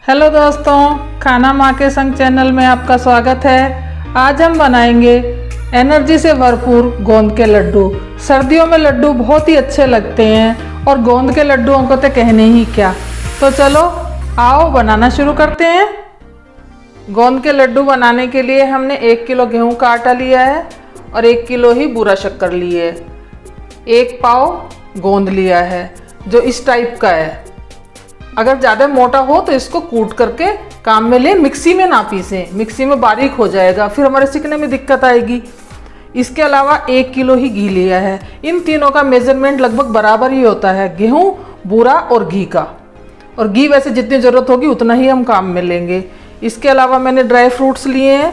Hello दोस्तों, खाना माँ के संग चैनल में आपका स्वागत है। आज हम बनाएंगे एनर्जी से भरपूर गोंद के लड्डू। सर्दियों में लड्डू बहुत ही अच्छे लगते हैं और गोंद के लड्डुओं को तो कहने ही क्या। तो चलो आओ बनाना शुरू करते हैं। गोंद के लड्डू बनाने के लिए हमने 1 किलो गेहूं का आटा लिया है और 1 किलो ही बूरा शक्कर ली है। 1 पाव गोंद लिया है जो इस टाइप का है। अगर ज़्यादा मोटा हो तो इसको कूट करके काम में ले, मिक्सी में ना पीसें, मिक्सी में बारीक हो जाएगा, फिर हमारे सिकने में दिक्कत आएगी। इसके अलावा 1 किलो ही घी लिया है। इन तीनों का मेजरमेंट लगभग बराबर ही होता है, गेहूं, बूरा और घी का। और घी वैसे जितनी ज़रूरत होगी उतना ही हम काम में लेंगे। इसके अलावा मैंने ड्राई फ्रूट्स लिए हैं,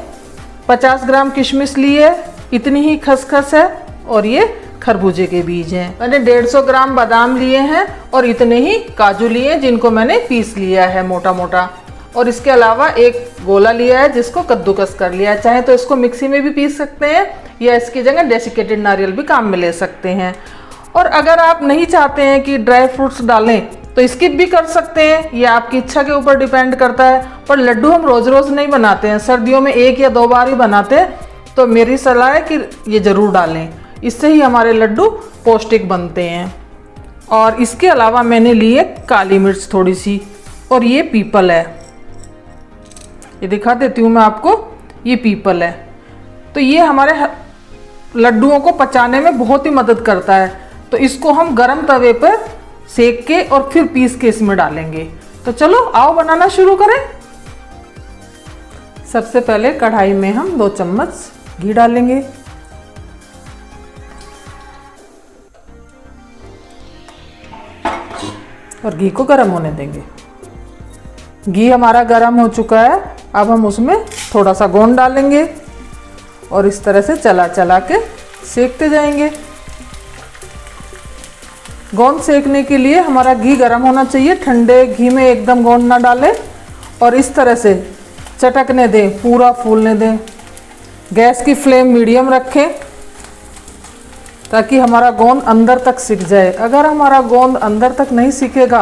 50 ग्राम किशमिश ली है, इतनी ही खसखस है और ये खरबूजे के बीज हैं। मैंने 150 ग्राम बादाम लिए हैं और इतने ही काजू लिए हैं जिनको मैंने पीस लिया है मोटा मोटा। और इसके अलावा एक गोला लिया है जिसको कद्दूकस कर लिया है। चाहे तो इसको मिक्सी में भी पीस सकते हैं या इसकी जगह डेसिकेटेड नारियल भी काम में ले सकते हैं। और अगर आप नहीं चाहते हैं कि ड्राई फ्रूट्स डालें तो स्किप भी कर सकते हैं, ये आपकी इच्छा के ऊपर डिपेंड करता है। पर लड्डू हम रोज़ रोज़ नहीं बनाते हैं, सर्दियों में 1 या 2 बार ही बनाते हैं, तो मेरी सलाह है कि ये ज़रूर डालें। इससे ही हमारे लड्डू पौष्टिक बनते हैं। और इसके अलावा मैंने लिए काली मिर्च थोड़ी सी, और ये पीपल है, ये दिखा देती हूँ मैं आपको। ये पीपल है, तो ये हमारे लड्डुओं को पचाने में बहुत ही मदद करता है। तो इसको हम गरम तवे पर सेक के और फिर पीस के इसमें डालेंगे। तो चलो आओ बनाना शुरू करें। सबसे पहले कढ़ाई में हम 2 चम्मच घी डालेंगे और घी को गर्म होने देंगे। घी हमारा गर्म हो चुका है। अब हम उसमें थोड़ा सा गोंद डालेंगे और इस तरह से चला चला के सेकते जाएंगे। गोंद सेकने के लिए हमारा घी गर्म होना चाहिए, ठंडे घी में एकदम गोंद ना डालें। और इस तरह से चटकने दें, पूरा फूलने दें। गैस की फ्लेम मीडियम रखें ताकि हमारा गोंद अंदर तक सिक जाए। अगर हमारा गोंद अंदर तक नहीं सिकेगा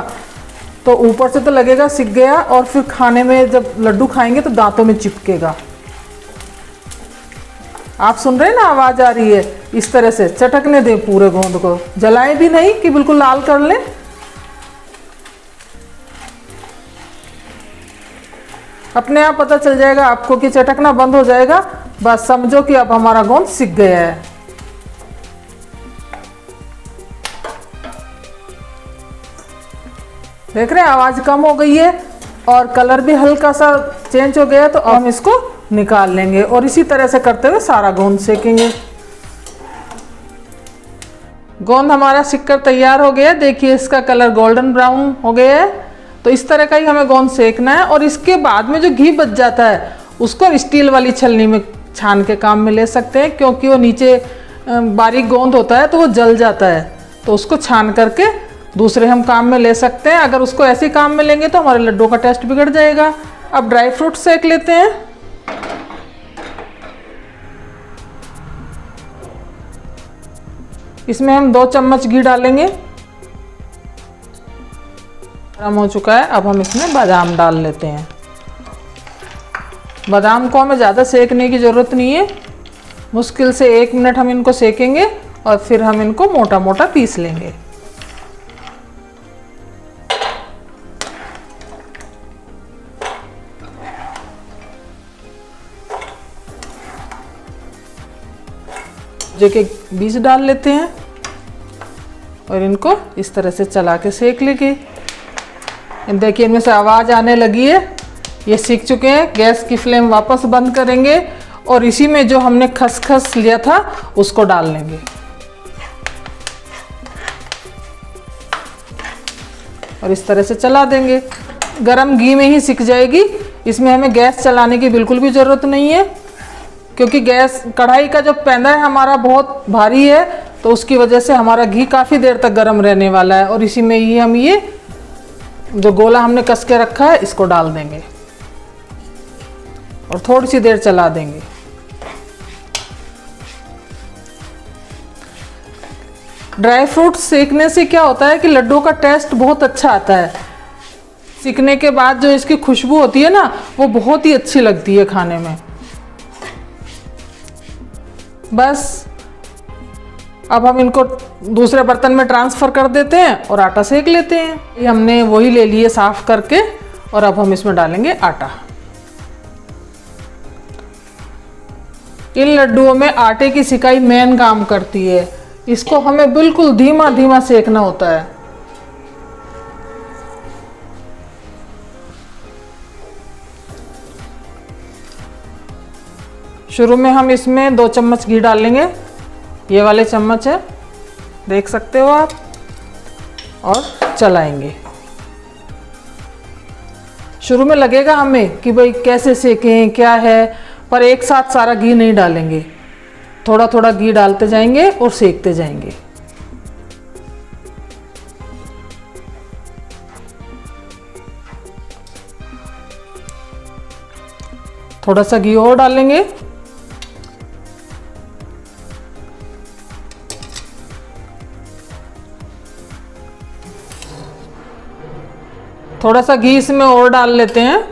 तो ऊपर से तो लगेगा सिक गया, और फिर खाने में जब लड्डू खाएंगे तो दांतों में चिपकेगा। आप सुन रहे हैं ना, आवाज़ आ रही है। इस तरह से चटकने दें पूरे गोंद को, जलाएं भी नहीं कि बिल्कुल लाल कर लें। अपने आप पता चल जाएगा आपको कि चटकना बंद हो जाएगा। बस समझो कि अब हमारा गोंद सिक गया है। देख रहे हैं, आवाज़ कम हो गई है और कलर भी हल्का सा चेंज हो गया। तो अब हम इसको निकाल लेंगे और इसी तरह से करते हुए सारा गोंद सेकेंगे। गोंद हमारा सिककर तैयार हो गया। देखिए इसका कलर गोल्डन ब्राउन हो गया है। तो इस तरह का ही हमें गोंद सेकना है। और इसके बाद में जो घी बच जाता है उसको स्टील वाली छलनी में छान के काम में ले सकते हैं, क्योंकि वो नीचे बारीक गोंद होता है तो वो जल जाता है। तो उसको छान करके दूसरे हम काम में ले सकते हैं। अगर उसको ऐसे काम में लेंगे तो हमारे लड्डू का टेस्ट बिगड़ जाएगा। अब ड्राई फ्रूट सेक लेते हैं। इसमें हम 2 चम्मच घी डालेंगे। गरम हो चुका है। अब हम इसमें बादाम डाल लेते हैं। बादाम को हमें ज़्यादा सेकने की ज़रूरत नहीं है, मुश्किल से 1 मिनट हम इनको सेकेंगे और फिर हम इनको मोटा मोटा पीस लेंगे। के बीज डाल लेते हैं और इनको इस तरह से चला के सेक लेंगे। देखिए इनमें से आवाज़ आने लगी है, ये सीख चुके हैं। गैस की फ्लेम वापस बंद करेंगे और इसी में जो हमने खसखस लिया था उसको डाल लेंगे। और इस तरह से चला देंगे। गरम घी में ही सिक जाएगी। इसमें हमें गैस चलाने की बिल्कुल भी ज़रूरत नहीं है, क्योंकि गैस कढ़ाई का जो पैंदा है हमारा बहुत भारी है, तो उसकी वजह से हमारा घी काफ़ी देर तक गर्म रहने वाला है। और इसी में ही हम ये जो गोला हमने कस के रखा है इसको डाल देंगे और थोड़ी सी देर चला देंगे। ड्राई फ्रूट सेकने से क्या होता है कि लड्डू का टेस्ट बहुत अच्छा आता है। सीखने के बाद जो इसकी खुशबू होती है ना, वो बहुत ही अच्छी लगती है खाने में। बस अब हम इनको दूसरे बर्तन में ट्रांसफ़र कर देते हैं और आटा सेक लेते हैं। ये हमने वही ले लिए साफ करके, और अब हम इसमें डालेंगे आटा। इन लड्डुओं में आटे की सिकाई मेन काम करती है। इसको हमें बिल्कुल धीमा धीमा सेकना होता है। शुरू में हम इसमें 2 चम्मच घी डालेंगे, ये वाले चम्मच है, देख सकते हो आप, और चलाएंगे। शुरू में लगेगा हमें कि भाई कैसे सेकें, क्या है, पर एक साथ सारा घी नहीं डालेंगे, थोड़ा थोड़ा घी डालते जाएंगे और सेकते जाएंगे। थोड़ा सा घी और डालेंगे। थोड़ा सा घी इसमें और डाल लेते हैं।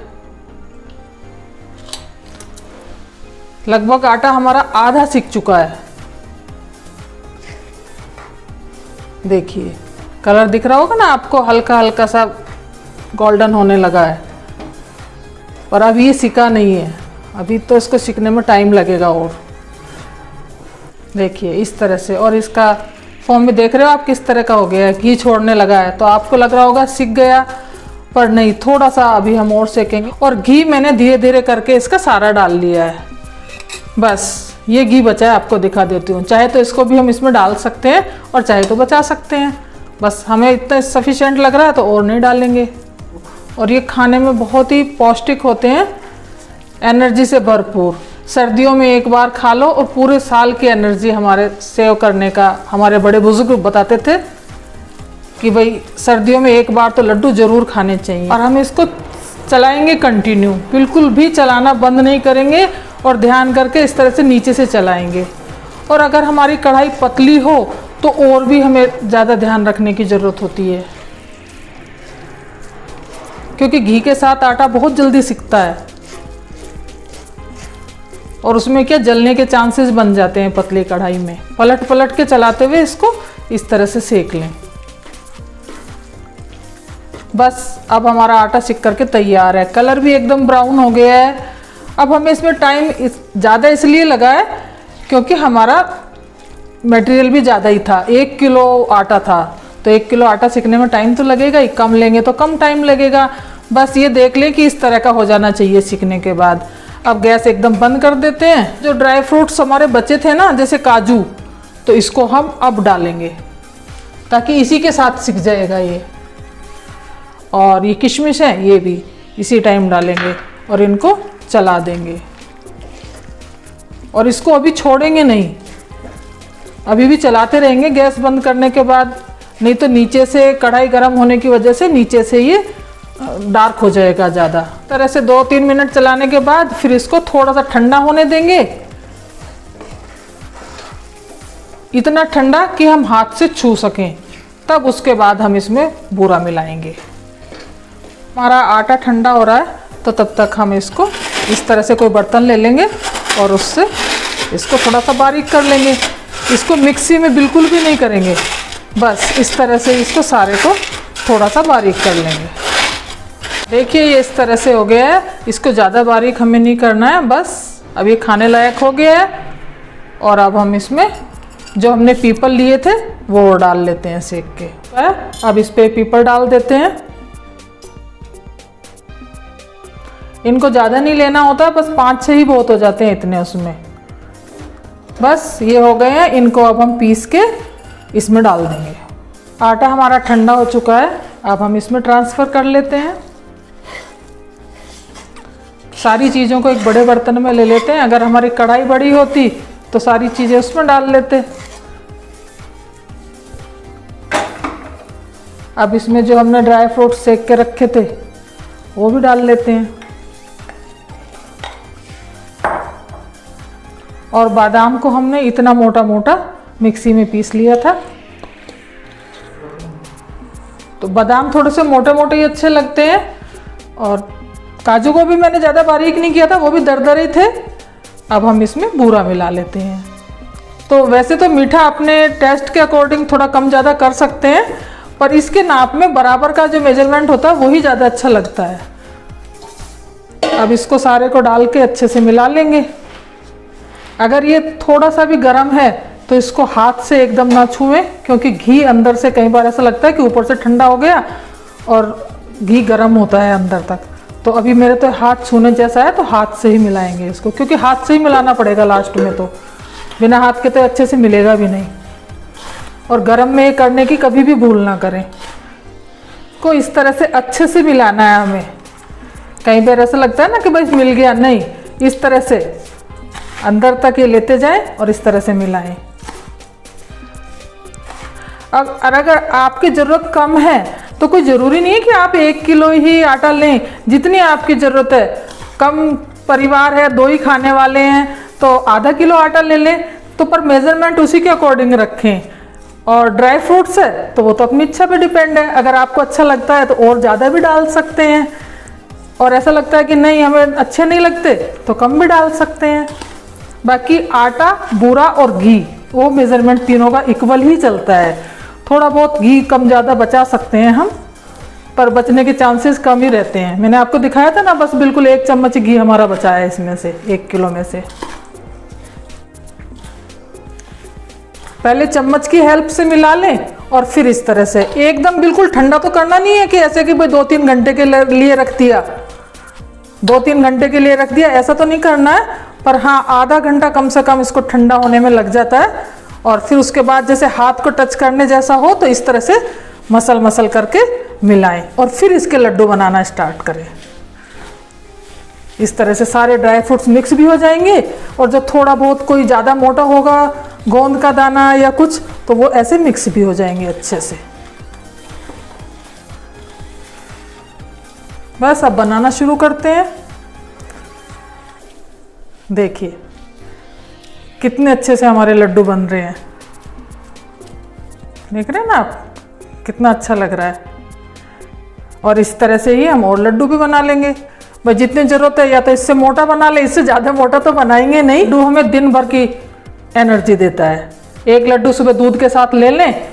लगभग आटा हमारा आधा सिक चुका है। देखिए कलर दिख रहा होगा ना आपको, हल्का हल्का सा गोल्डन होने लगा है, पर अभी ये सिका नहीं है, अभी तो इसको सिकने में टाइम लगेगा। और देखिए इस तरह से, और इसका फॉर्म भी देख रहे हो आप किस तरह का हो गया है, घी छोड़ने लगा है। तो आपको लग रहा होगा सिक गया, पर नहीं, थोड़ा सा अभी हम और सेकेंगे। और घी मैंने धीरे धीरे करके इसका सारा डाल लिया है। बस ये घी बचा है, आपको दिखा देती हूँ। चाहे तो इसको भी हम इसमें डाल सकते हैं और चाहे तो बचा सकते हैं। बस हमें इतना सफिशिएंट लग रहा है तो और नहीं डालेंगे। और ये खाने में बहुत ही पौष्टिक होते हैं, एनर्जी से भरपूर। सर्दियों में एक बार खा लो और पूरे साल की एनर्जी हमारे सेव करने का, हमारे बड़े बुजुर्ग बताते थे कि भाई सर्दियों में एक बार तो लड्डू ज़रूर खाने चाहिए। और हम इसको चलाएंगे कंटिन्यू, बिल्कुल भी चलाना बंद नहीं करेंगे, और ध्यान करके इस तरह से नीचे से चलाएंगे। और अगर हमारी कढ़ाई पतली हो तो और भी हमें ज़्यादा ध्यान रखने की ज़रूरत होती है, क्योंकि घी के साथ आटा बहुत जल्दी सिकता है और उसमें क्या जलने के चांसेस बन जाते हैं पतली कढ़ाई में। पलट पलट के चलाते हुए इसको इस तरह से सेक लें। बस अब हमारा आटा सिक करके तैयार है। कलर भी एकदम ब्राउन हो गया है। अब हमें इसमें टाइम ज़्यादा इसलिए लगा है क्योंकि हमारा मटेरियल भी ज़्यादा ही था। 1 किलो आटा था, तो 1 किलो आटा सिकने में टाइम तो लगेगा ही, कम लेंगे तो कम टाइम लगेगा। बस ये देख लें कि इस तरह का हो जाना चाहिए सिकने के बाद। अब गैस एकदम बंद कर देते हैं। जो ड्राई फ्रूट्स हमारे बचे थे ना, जैसे काजू, तो इसको हम अब डालेंगे ताकि इसी के साथ सिक जाएगा ये। और ये किशमिश है, ये भी इसी टाइम डालेंगे और इनको चला देंगे। और इसको अभी छोड़ेंगे नहीं, अभी भी चलाते रहेंगे गैस बंद करने के बाद, नहीं तो नीचे से कढ़ाई गर्म होने की वजह से नीचे से ये डार्क हो जाएगा ज़्यादा। तरह से 2-3 मिनट चलाने के बाद फिर इसको थोड़ा सा ठंडा होने देंगे, इतना ठंडा कि हम हाथ से छू सकें। तब उसके बाद हम इसमें बूरा मिलाएंगे। हमारा आटा ठंडा हो रहा है, तो तब तक हम इसको इस तरह से कोई बर्तन ले लेंगे और उससे इसको थोड़ा सा बारीक कर लेंगे। इसको मिक्सी में बिल्कुल भी नहीं करेंगे, बस इस तरह से इसको सारे को थोड़ा सा बारीक कर लेंगे। देखिए ये इस तरह से हो गया है। इसको ज़्यादा बारीक हमें नहीं करना है, बस अब ये खाने लायक हो गया है। और अब हम इसमें जो हमने पीपल लिए थे वो डाल लेते हैं सेक के। अब इस पे पीपल डाल देते हैं। इनको ज़्यादा नहीं लेना होता, बस 5-6 ही बहुत हो जाते हैं इतने उसमें। बस ये हो गए हैं। इनको अब हम पीस के इसमें डाल देंगे। आटा हमारा ठंडा हो चुका है, अब हम इसमें ट्रांसफ़र कर लेते हैं। सारी चीज़ों को एक बड़े बर्तन में ले लेते हैं। अगर हमारी कढ़ाई बड़ी होती तो सारी चीज़ें उसमें डाल लेते। अब इसमें जो हमने ड्राई फ्रूट सेक के रखे थे वो भी डाल लेते हैं। और बादाम को हमने इतना मोटा मोटा मिक्सी में पीस लिया था, तो बादाम थोड़े से मोटे मोटे ही अच्छे लगते हैं। और काजू को भी मैंने ज़्यादा बारीक नहीं किया था, वो भी दरदरे थे। अब हम इसमें बूरा मिला लेते हैं। तो वैसे तो मीठा अपने टेस्ट के अकॉर्डिंग थोड़ा कम ज़्यादा कर सकते हैं, पर इसके नाप में बराबर का जो मेजरमेंट होता है वही ज़्यादा अच्छा लगता है। अब इसको सारे को डाल के अच्छे से मिला लेंगे। अगर ये थोड़ा सा भी गर्म है तो इसको हाथ से एकदम ना छुएं, क्योंकि घी अंदर से कई बार ऐसा लगता है कि ऊपर से ठंडा हो गया और घी गर्म होता है अंदर तक। तो अभी मेरे तो हाथ छूने जैसा है, तो हाथ से ही मिलाएंगे इसको, क्योंकि हाथ से ही मिलाना पड़ेगा लास्ट में, तो बिना हाथ के तो अच्छे से मिलेगा भी नहीं। और गरम में करने की कभी भी भूल ना करें। को इस तरह से अच्छे से मिलाना है हमें। कई बार ऐसा लगता है ना कि भाई मिल गया, नहीं, इस तरह से अंदर तक ये लेते जाएं और इस तरह से मिलाएं। अब अगर आपकी ज़रूरत कम है तो कोई ज़रूरी नहीं है कि आप 1 किलो ही आटा लें, जितनी आपकी ज़रूरत है। कम परिवार है, 2 ही खाने वाले हैं, तो आधा किलो आटा ले लें, तो पर मेज़रमेंट उसी के अकॉर्डिंग रखें। और ड्राई फ्रूट्स है तो वो तो अपनी इच्छा पे डिपेंड है, अगर आपको अच्छा लगता है तो और ज़्यादा भी डाल सकते हैं, और ऐसा लगता है कि नहीं हमें अच्छे नहीं लगते तो कम भी डाल सकते हैं। बाकी आटा, बूरा और घी, वो मेज़रमेंट तीनों का इक्वल ही चलता है। थोड़ा बहुत घी कम ज़्यादा बचा सकते हैं हम, पर बचने के चांसेस कम ही रहते हैं। मैंने आपको दिखाया था ना, बस बिल्कुल 1 चम्मच घी हमारा बचा है इसमें से, 1 किलो में से। पहले चम्मच की हेल्प से मिला लें और फिर इस तरह से। एकदम बिल्कुल ठंडा तो करना नहीं है कि ऐसे कि भाई 2-3 घंटे के लिए रख दिया, 2-3 घंटे के लिए रख दिया, ऐसा तो नहीं करना है। पर हाँ, आधा घंटा कम से कम इसको ठंडा होने में लग जाता है। और फिर उसके बाद जैसे हाथ को टच करने जैसा हो तो इस तरह से मसल करके मिलाएं और फिर इसके लड्डू बनाना स्टार्ट करें। इस तरह से सारे ड्राई फ्रूट्स मिक्स भी हो जाएंगे, और जो थोड़ा बहुत कोई ज़्यादा मोटा होगा, गोंद का दाना या कुछ, तो वो ऐसे मिक्स भी हो जाएंगे अच्छे से। बस अब बनाना शुरू करते हैं। देखिए कितने अच्छे से हमारे लड्डू बन रहे हैं, देख रहे हैं ना आप, कितना अच्छा लग रहा है। और इस तरह से ही हम और लड्डू भी बना लेंगे। भाई जितनी ज़रूरत है, या तो इससे मोटा बना ले, इससे ज़्यादा मोटा तो बनाएंगे नहीं। लड्डू हमें दिन भर की एनर्जी देता है। 1 लड्डू सुबह दूध के साथ ले लें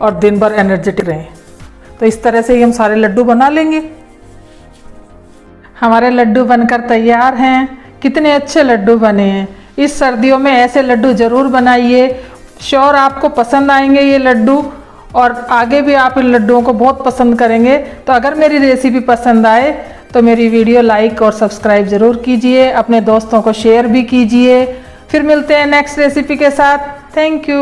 और दिन भर एनर्जेटिक रहें। तो इस तरह से ही हम सारे लड्डू बना लेंगे। हमारे लड्डू बनकर तैयार हैं। कितने अच्छे लड्डू बने हैं। इस सर्दियों में ऐसे लड्डू ज़रूर बनाइए, श्योर आपको पसंद आएंगे ये लड्डू, और आगे भी आप इन लड्डुओं को बहुत पसंद करेंगे। तो अगर मेरी रेसिपी पसंद आए तो मेरी वीडियो लाइक और सब्सक्राइब ज़रूर कीजिए, अपने दोस्तों को शेयर भी कीजिए। फिर मिलते हैं नेक्स्ट रेसिपी के साथ। Thank you.